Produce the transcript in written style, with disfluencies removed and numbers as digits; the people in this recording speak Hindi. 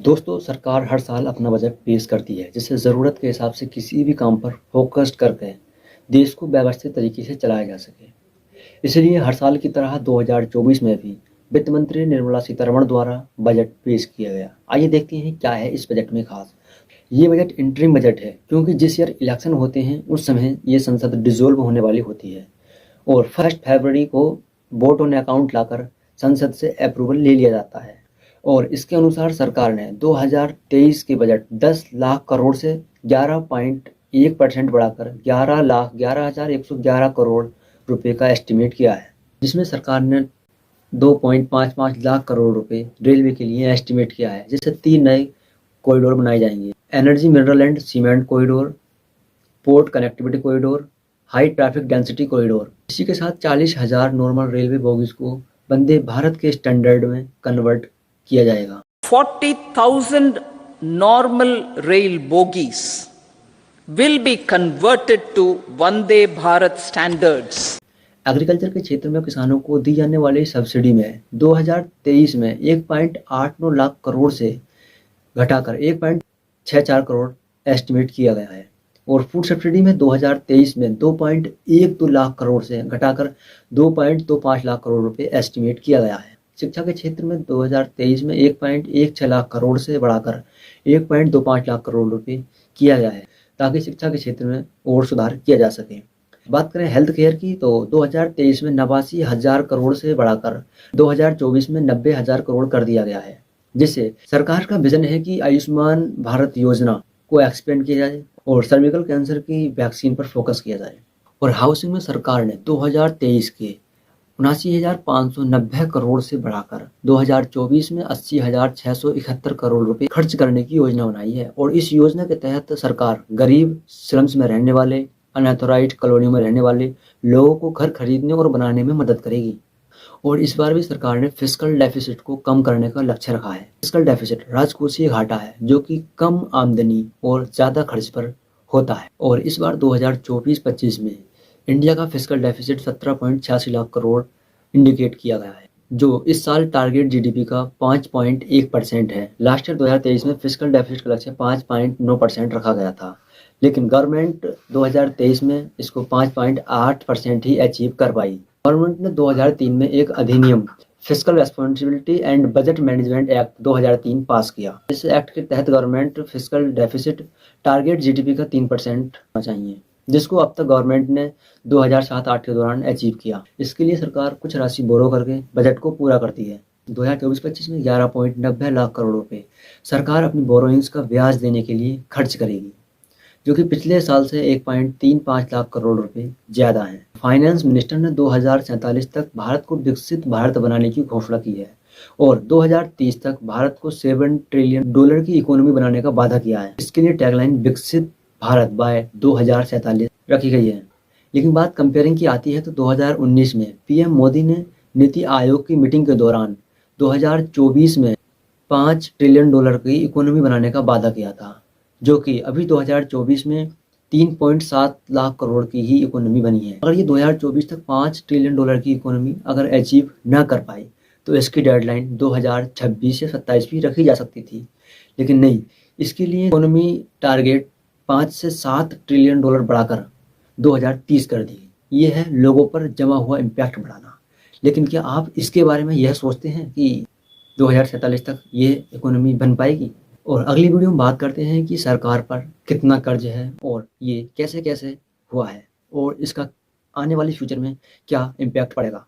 दोस्तों, सरकार हर साल अपना बजट पेश करती है, जिससे ज़रूरत के हिसाब से किसी भी काम पर फोकस्ड करके देश को व्यवस्थित तरीके से चलाया जा सके। इसलिए हर साल की तरह 2024 में भी वित्त मंत्री निर्मला सीतारमण द्वारा बजट पेश किया गया। आइए देखते हैं क्या है इस बजट में खास। ये बजट इंटरिम बजट है, क्योंकि जिस ईयर इलेक्शन होते हैं उस समय ये संसद डिसॉल्व होने वाली होती है और 1 फरवरी को वोट ऑन अकाउंट लाकर संसद से अप्रूवल ले लिया जाता है। और इसके अनुसार सरकार ने 2023 के बजट 10 लाख करोड़ से 11.1% बढ़ाकर 11,11,111 करोड़ रुपए का एस्टिमेट किया है, जिसमें सरकार ने 2.55 लाख करोड़ रुपए रेलवे के लिए एस्टिमेट किया है, जिससे 3 नए कॉरिडोर बनाए जाएंगे: energy, mineral and cement corridor, port connectivity corridor, high traffic density corridor. इसी के साथ 40,000 नॉर्मल रेलवे बोगीज को वंदे भारत के स्टैंडर्ड में कन्वर्ट किया जाएगा। 40,000 normal rail bogies will be converted to Vande Bharat standards. Agriculture के क्षेत्र में किसानों को दी जाने वाली सब्सिडी में 2023 में 1.89 लाख करोड़ से घटाकर 1.64 करोड़ एस्टिमेट किया गया है और फूड सब्सिडी में 2023 में 2.12 लाख करोड़ से घटाकर 2.25 लाख करोड़ रुपए एस्टिमेट किया गया है। शिक्षा के क्षेत्र में 2023 में 1.16 लाख करोड़ से बढ़ाकर 1.25 लाख करोड़ रुपए किया गया है, ताकि शिक्षा के क्षेत्र में और सुधार किया जा सके। बात करें हेल्थ केयर की, तो 2023 में 89,000 करोड़ से बढ़ाकर 2024 में 90,000 करोड़ कर दिया गया है, जिससे सरकार का विजन है कि आयुष्मान भारत योजना को एक्सपेंड किया जाए और सर्विकल कैंसर की वैक्सीन पर फोकस किया जाए। और हाउसिंग में सरकार ने 2023 के 79,590 करोड़ से बढ़ाकर 2024 में 80,671 करोड़ रुपए खर्च करने की योजना बनाई है। और इस योजना के तहत सरकार गरीब, स्लम्स में रहने वाले, अनऑथराइज्ड कॉलोनियों में रहने वाले लोगों को घर खरीदने और बनाने में मदद करेगी। और इस बार भी सरकार ने फिस्कल डेफिसिट को कम करने का लक्ष्य रखा है। फिस्कल डेफिसिट राजकोषीय घाटा है, जो कि कम आमदनी और ज़्यादा खर्च पर होता है। और इस बार 2024-25 में इंडिया का fiscal deficit 17.86 lakh crore indicate किया गया है, जो इस साल टारगेट जीडीपी का 5.1% है। लास्ट ईयर 2023 में फिस्कल डेफिसिट का लक्ष्य 5.9% रखा गया था, लेकिन गवर्नमेंट 2023 में इसको 5.8% ही अचीव कर पाई। गवर्नमेंट ने 2003 में एक अधिनियम fiscal responsibility and budget management act 2003 पास किया। इस एक्ट के तहत government fiscal deficit target GDP का 3% होना चाहिए, जिसको अब तक गवर्नमेंट ने 2007-8 के दौरान अचीव किया। इसके लिए सरकार कुछ राशि बोरो करके बजट को पूरा करती है। 2024-25 में 11.90 लाख करोड़ रुपए सरकार अपनी बोरोइंग्स का ब्याज देने के लिए खर्च करेगी, जो कि पिछले साल से 1.35 लाख करोड़ रुपए ज़्यादा हैं। फाइनेंस मिनिस्टर ने 2047 तक भारत को विकसित भारत बनाने की घोषणा की है और 2030 तक भारत को $7 ट्रिलियन की इकोनॉमी बनाने का वादा किया है। इसके लिए टैगलाइन विकसित भारत बाय 2047 रखी गई है। लेकिन बात कंपेयरिंग की आती है तो 2019 में पीएम मोदी ने नीति आयोग की मीटिंग के दौरान 2024 में $5 ट्रिलियन की इकोनॉमी बनाने का वादा किया था, जो कि अभी 2024 में 3.7 लाख करोड़ की ही इकोनॉमी बनी है। अगर ये 2024 तक $5 ट्रिलियन की इकोनॉमी अगर अचीव ना कर पाई तो इसकी डेडलाइन 2026 या 27 भी रखी जा सकती थी, लेकिन नहीं, इसके लिए इकोनॉमी टारगेट 5 से 7 ट्रिलियन डॉलर बढ़ाकर 2030 कर दी। ये है लोगों पर जमा हुआ इम्पैक्ट बढ़ाना। लेकिन क्या आप इसके बारे में यह सोचते हैं कि 2047 तक ये इकोनॉमी बन पाएगी? और अगली वीडियो में बात करते हैं कि सरकार पर कितना कर्ज है और ये कैसे कैसे हुआ है और इसका आने वाले फ्यूचर में क्या इम्पैक्ट पड़ेगा।